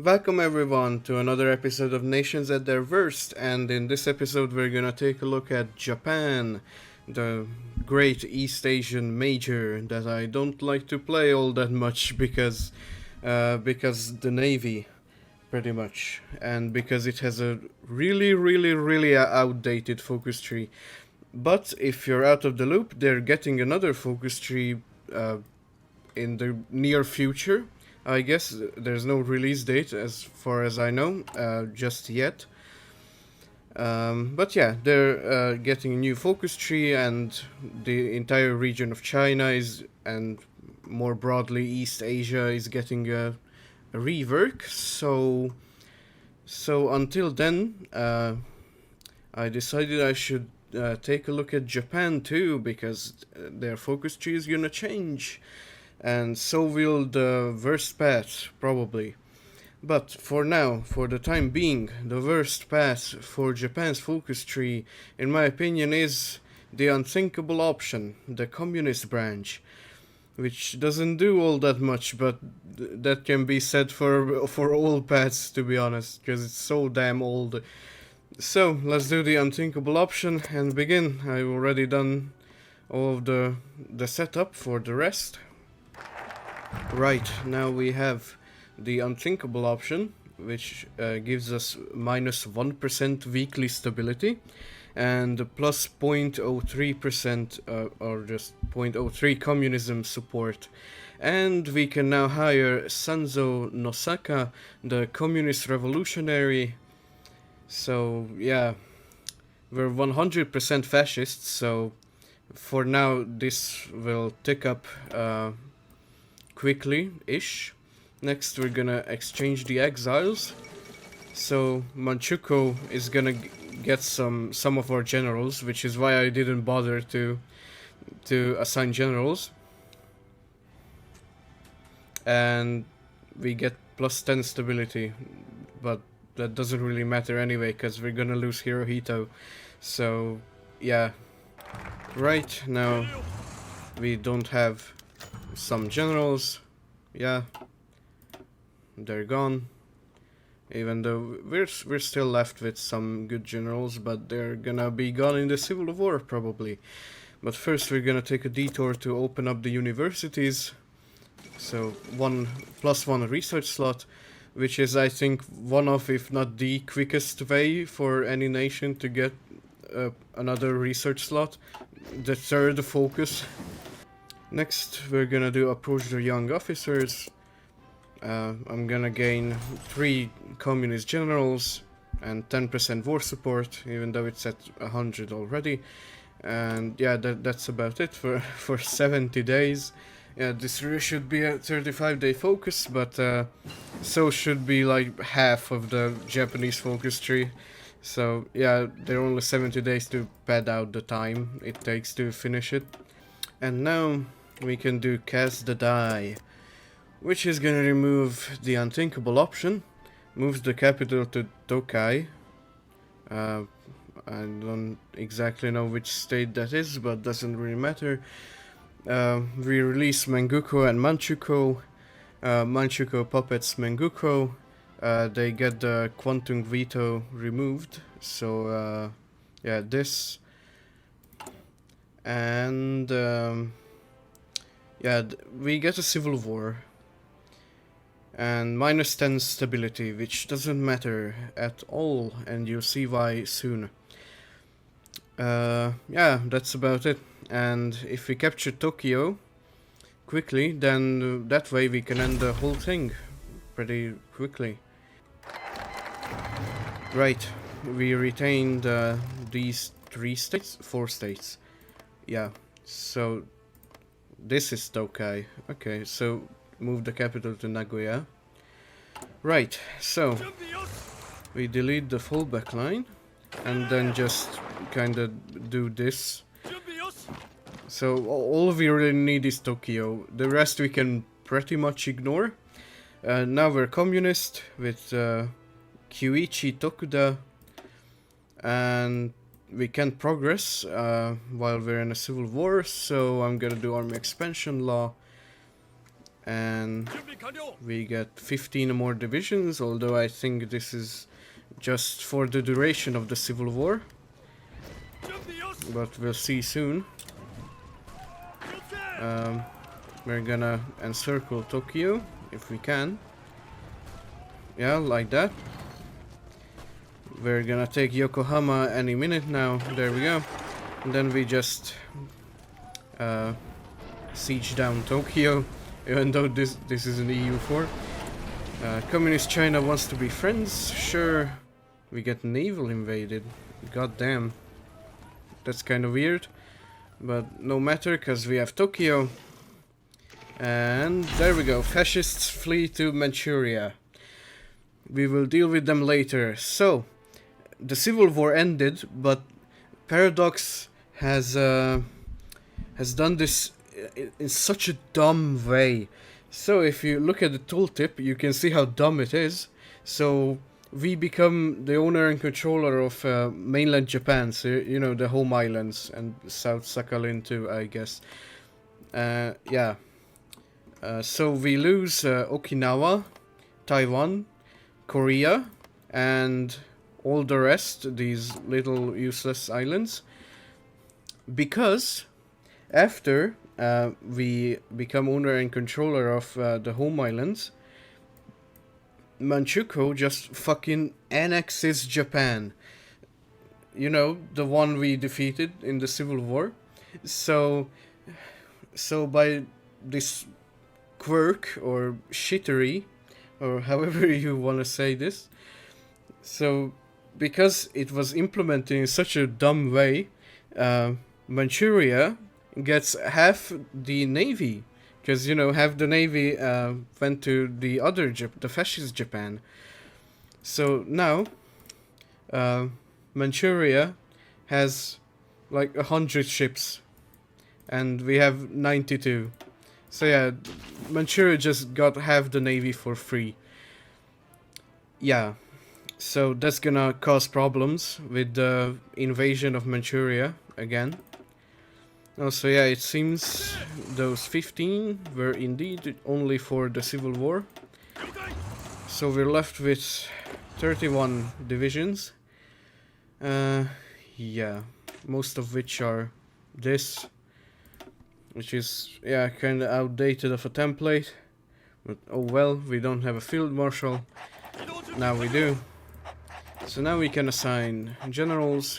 Welcome everyone to another episode of Nations at Their Worst, and in this episode we're gonna take a look at Japan, the great East Asian major that I don't like to play all that much because the Navy, pretty much, and because it has a really outdated focus tree. But if you're out of the loop, they're getting another focus tree uh, in the near future. I guess there's no release date as far as I know, just yet. But yeah, they're getting a new focus tree, and the entire region of China is, and more broadly East Asia, is getting a rework. So until then, I decided I should take a look at Japan too, because their focus tree is gonna change, and so will the worst path, probably. But for now, for the time being, the worst path for Japan's focus tree, in my opinion, is the unthinkable option, the communist branch, which doesn't do all that much, but that can be said for all paths, to be honest, because it's so damn old. So let's do the unthinkable option and begin. I've already done all of the setup for the rest. Right, now we have the unthinkable option, which gives us minus 1% weekly stability and plus 0.03% or just 0.03 communism support. And we can now hire Sanzo Nosaka, the communist revolutionary. So yeah, we're 100% fascists, so for now this will tick up quickly-ish. Next we're gonna exchange the exiles. So Manchukuo is gonna get some of our generals, which is why I didn't bother to assign generals. And we get plus 10 stability, but that doesn't really matter anyway, because we're gonna lose Hirohito. So yeah, right now we don't have some generals. Yeah, they're gone. Even though we're still left with some good generals, but they're gonna be gone in the Civil War probably. But first we're gonna take a detour to open up the universities. So +1 research slot, which is, I think, one of, if not the quickest way for any nation to get another research slot. The third focus. Next we're gonna do approach the young officers. I'm gonna gain 3 communist generals and 10% war support, even though it's at 100 already. And yeah, that's about it for 70 days. Yeah, this really should be a 35-day focus, but so should be like half of the Japanese focus tree. So yeah, there are only 70 days to pad out the time it takes to finish it. And now we can do cast the die, which is gonna remove the unthinkable option, moves the capital to Tokai. I don't exactly know which state that is, but doesn't really matter. We release Menguko and Manchukuo. Manchukuo puppets Menguko. They get the quantum veto removed, so yeah, this. And yeah, we get a civil war. And minus 10 stability, which doesn't matter at all, and you'll see why soon. Yeah, that's about it. And if we capture Tokyo quickly, then that way we can end the whole thing pretty quickly. Right, we retained these 4 states. Yeah, so this is Tokai. Okay, so move the capital to Nagoya. Right, so we delete the fallback line and then just kinda do this. So all we really need is Tokyo. The rest we can pretty much ignore. Now we're communist with Kyuichi Tokuda, and we can't progress while we're in a civil war, so I'm gonna do army expansion law. and we get 15 more divisions, although I think this is just for the duration of the civil war, but we'll see soon. We're gonna encircle Tokyo if we can. Yeah, like that. We're gonna take Yokohama any minute now. There we go. And then we just siege down Tokyo, even though this is an EU4. Communist China wants to be friends. Sure. We get naval invaded. God damn. That's kind of weird. But no matter, because we have Tokyo. And there we go. Fascists flee to Manchuria. We will deal with them later. So, the civil war ended, but Paradox has done this in such a dumb way. So if you look at the tooltip, you can see how dumb it is. So we become the owner and controller of mainland Japan, so you know, the home islands, and South Sakhalin too, I guess. Yeah. So we lose Okinawa, Taiwan, Korea, and all the rest, these little useless islands, because after we become owner and controller of the home islands, Manchukuo just fucking annexes Japan. You know, the one we defeated in the Civil War. So by this quirk or shittery, or however you want to say this, so because it was implemented in such a dumb way, Manchuria gets half the navy. Because, you know, half the navy went to the other, the fascist Japan. So now, Manchuria has like 100 ships. And we have 92. So yeah, Manchuria just got half the navy for free. Yeah, so that's gonna cause problems with the invasion of Manchuria again. Also, yeah, it seems those 15 were indeed only for the Civil War. So we're left with 31 divisions. Yeah, most of which are this, which is, yeah, kinda outdated of a template. But oh well, we don't have a field marshal. Now we do. So now we can assign generals.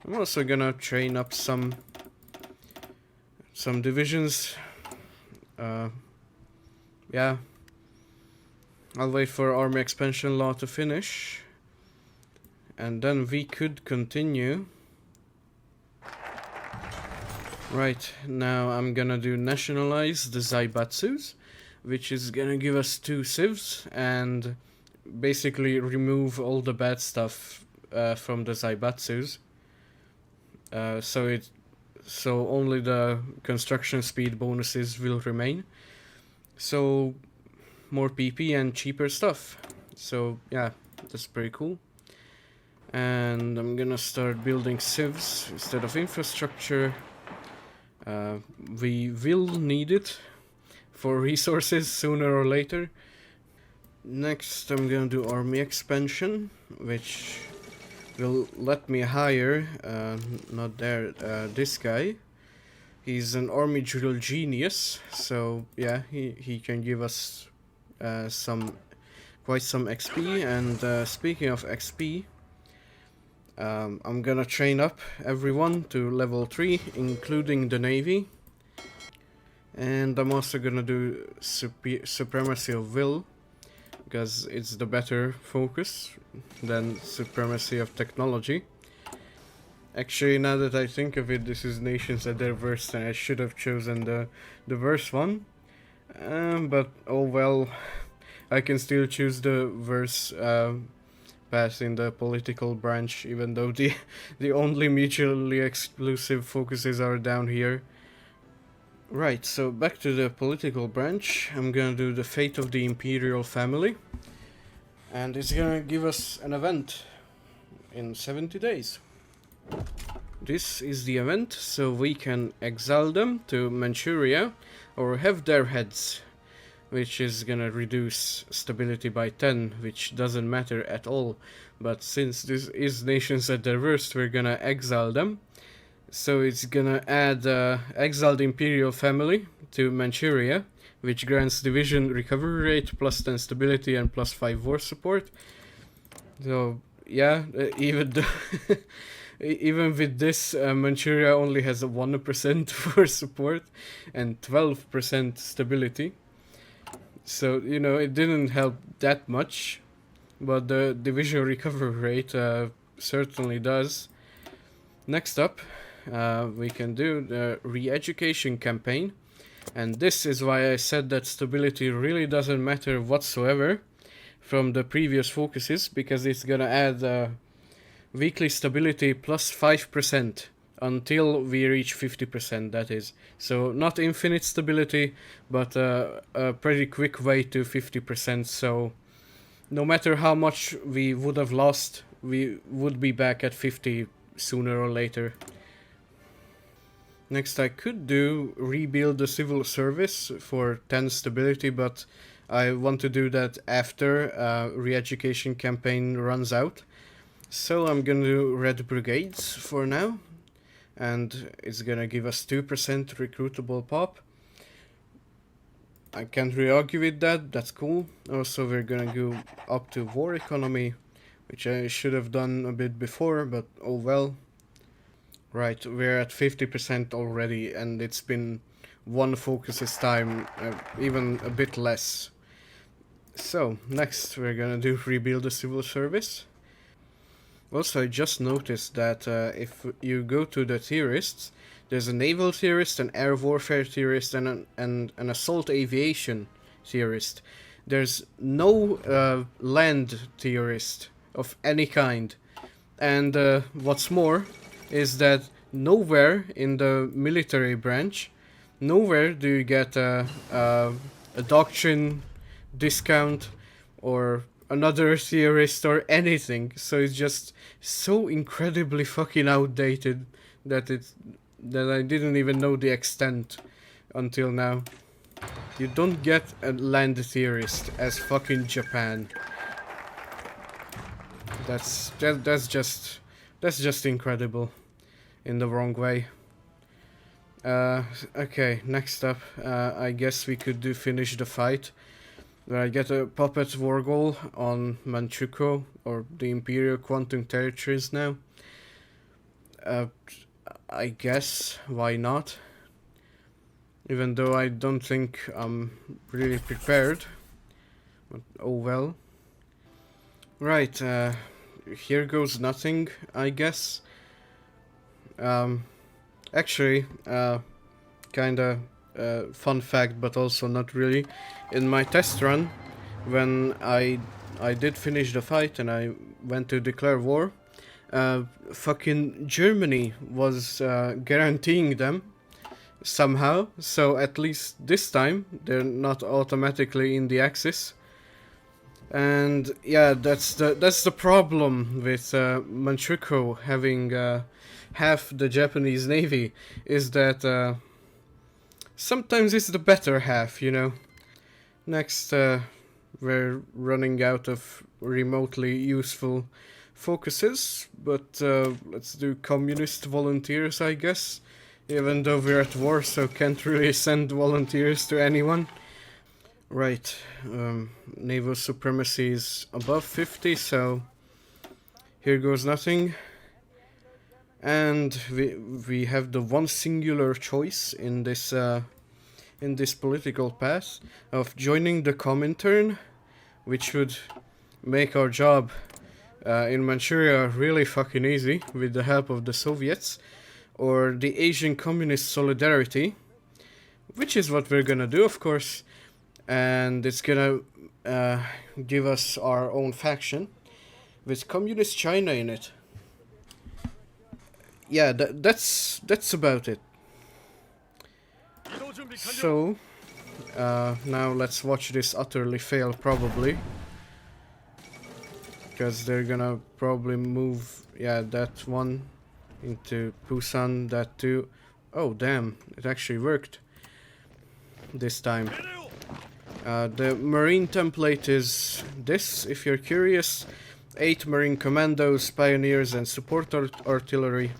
I'm also gonna train up some divisions. Yeah. I'll wait for army expansion law to finish. And then we could continue. Right, now I'm gonna do nationalize the Zaibatsus, which is gonna give us 2 civs and basically remove all the bad stuff from the Zaibatsus. So only the construction speed bonuses will remain. So more PP and cheaper stuff. So yeah, that's pretty cool. And I'm gonna start building civs instead of infrastructure. We will need it for resources sooner or later. Next I'm gonna do army expansion, which will let me hire, this guy. He's an army drill genius, so yeah, he can give us quite some XP. And speaking of XP, I'm gonna train up everyone to level 3, including the navy. And I'm also gonna do supremacy of will, because it's the better focus than supremacy of technology. Actually, now that I think of it, this is nations at their worst, and I should have chosen the worst one. But oh well, I can still choose the worst path in the political branch, even though the only mutually exclusive focuses are down here. Right, so back to the political branch. I'm gonna do the fate of the imperial family, and it's gonna give us an event in 70 days. This is the event, so we can exile them to Manchuria or have their heads. which is gonna reduce stability by 10, which doesn't matter at all. But since this is nations at their worst, we're gonna exile them. So it's gonna add exiled imperial family to Manchuria, which grants division recovery rate, plus 10 stability and plus 5 war support. So yeah, even even with this, Manchuria only has a 1% for support and 12% stability. So, you know, it didn't help that much, but the division recovery rate certainly does. Next up, we can do the re-education campaign. And this is why I said that stability really doesn't matter whatsoever from the previous focuses, because it's gonna add weekly stability plus 5% until we reach 50%, that is. So not infinite stability, but a pretty quick way to 50%, so no matter how much we would have lost, we would be back at 50 sooner or later. Next, I could do rebuild the civil service for 10 stability, but I want to do that after re-education campaign runs out. So I'm gonna do Red Brigades for now, and it's gonna give us 2% recruitable pop. I can't really argue with that, that's cool. Also, we're gonna go up to war economy, which I should have done a bit before, but oh well. Right, we're at 50% already, and it's been one focus this time, even a bit less. So, next we're gonna do rebuild the civil service. Also, I just noticed that if you go to the theorists, there's a naval theorist, an air warfare theorist, and an assault aviation theorist. There's no land theorist of any kind. And what's more is that nowhere in the military branch, nowhere do you get a doctrine discount or another theorist or anything. So it's just so incredibly fucking outdated that I didn't even know the extent until now. You don't get a land theorist as fucking Japan. That's just incredible in the wrong way. Okay, next up, I guess we could finish the fight. Where I get a puppet war goal on Manchukuo, or the Imperial Quantum Territories now. I guess, why not? Even though I don't think I'm really prepared. But oh well. Right, here goes nothing, I guess. Actually, kinda fun fact, but also not really. In my test run, when I did finish the fight and I went to declare war, fucking Germany was guaranteeing them somehow. So at least this time they're not automatically in the Axis. And yeah, that's the problem with Manchukuo having half the Japanese navy, is that sometimes it's the better half, you know. Next, we're running out of remotely useful focuses, but let's do communist volunteers, I guess. Even though we're at war, so can't really send volunteers to anyone. Right, naval supremacy is above 50, so here goes nothing. And we have the one singular choice in this political path of joining the Comintern, which would make our job in Manchuria really fucking easy with the help of the Soviets, or the Asian Communist Solidarity, which is what we're gonna do, of course. And it's gonna give us our own faction with Communist China in it. Yeah, that's about it. So, now let's watch this utterly fail, probably. Because they're gonna probably move, yeah, that one into Busan, that too. Oh, damn, it actually worked this time. The Marine template is this, if you're curious. 8 Marine Commandos, Pioneers and Support Artillery.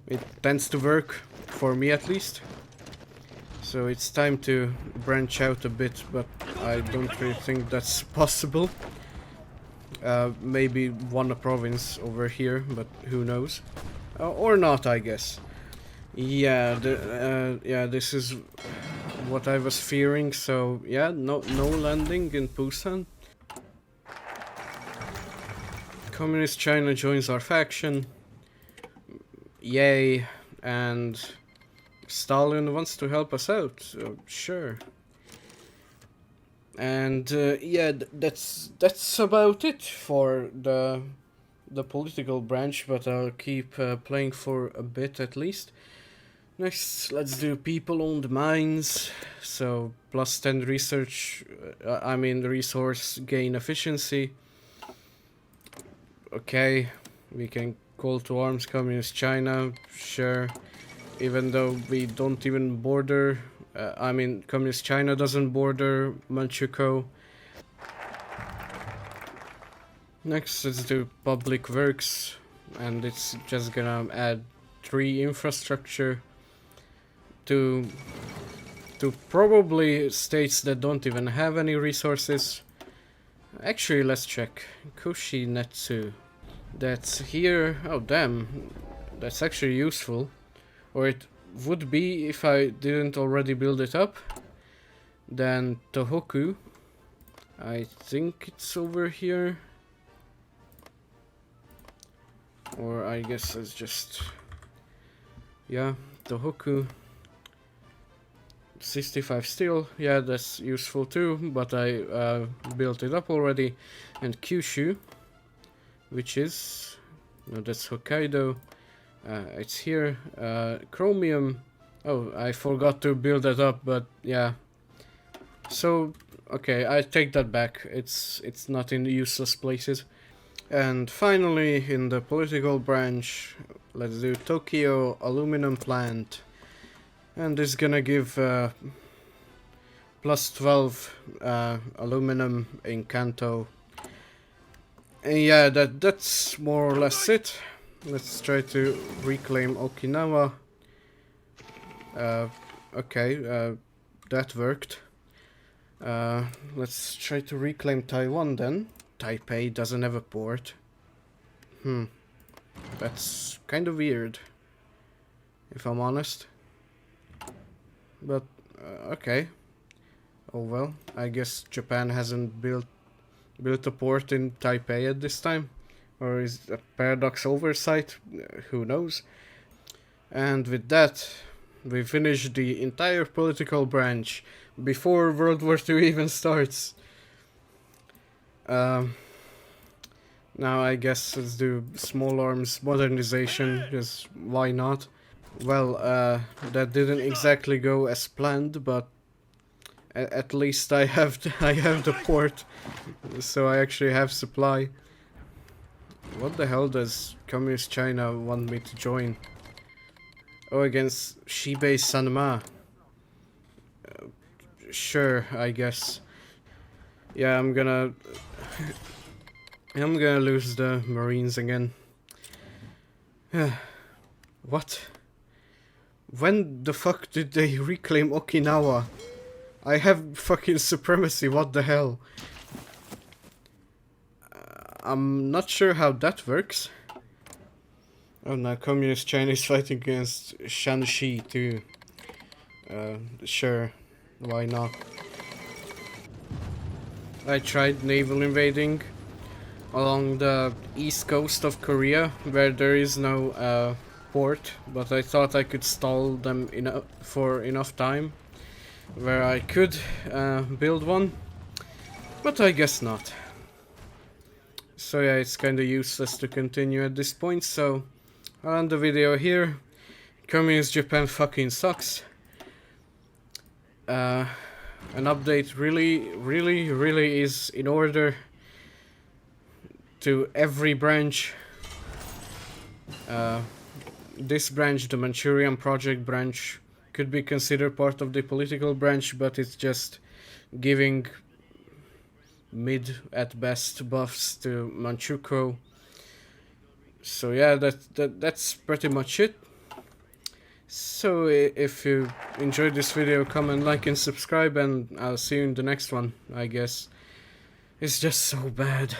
It tends to work, for me at least. So it's time to branch out a bit, but I don't really think that's possible. Maybe one province over here, but who knows? Or not, I guess. Yeah, this is what I was fearing. So yeah, no landing in Busan. Communist China joins our faction. Yay! And Stalin wants to help us out. So sure. And yeah, that's about it for the political branch, but I'll keep playing for a bit at least. Next, let's do people-owned mines. So plus 10 research, I mean resource gain efficiency. Okay, we can call to arms Communist China, sure. Even though we don't even border, I mean Communist China doesn't border Manchukuo. Next, let's do public works, and it's just gonna add 3 infrastructure to probably states that don't even have any resources. Actually, let's check. Kushinetsu. That's here. Oh damn, that's actually useful. Or it would be if I didn't already build it up. Then Tohoku. I think it's over here. Or I guess it's just... yeah, Tohoku. 65 steel, yeah, that's useful too, but I built it up already. And Kyushu, which is... no, that's Hokkaido. It's here. Chromium. Oh, I forgot to build that up, but yeah. So, okay, I take that back. It's not in useless places. And finally, in the political branch, let's do Tokyo aluminum plant. And this is gonna give plus 12 aluminum in Kanto. And yeah, that's more or less it. Let's try to reclaim Okinawa. Okay, that worked. Let's try to reclaim Taiwan then. Taipei doesn't have a port. That's kind of weird, if I'm honest. But, okay. Oh well, I guess Japan hasn't built a port in Taipei at this time. Or is it a paradox oversight? Who knows? And with that, we finish the entire political branch before World War II even starts. Now I guess let's do small arms modernization, just why not? Well, that didn't exactly go as planned, but at least I have the port, so I actually have supply. What the hell does Communist China want me to join? Oh, against Shibei Sanma. Sure, I guess. Yeah, I'm gonna lose the Marines again. What? When the fuck did they reclaim Okinawa? I have fucking supremacy, what the hell? I'm not sure how that works. Oh no, Communist China is fighting against Shanxi too. Sure, why not? I tried naval invading along the east coast of Korea, where there is no port, but I thought I could stall them for enough time where I could build one, but I guess not. So yeah, it's kinda useless to continue at this point, so I'll end the video here. Communist Japan fucking sucks. An update really is in order to every branch. This branch, the Manchurian Project branch, could be considered part of the political branch, but it's just giving mid at best buffs to Manchukuo. So yeah, that's pretty much it. So if you enjoyed this video, comment, like, and subscribe, and I'll see you in the next one, I guess. It's just so bad.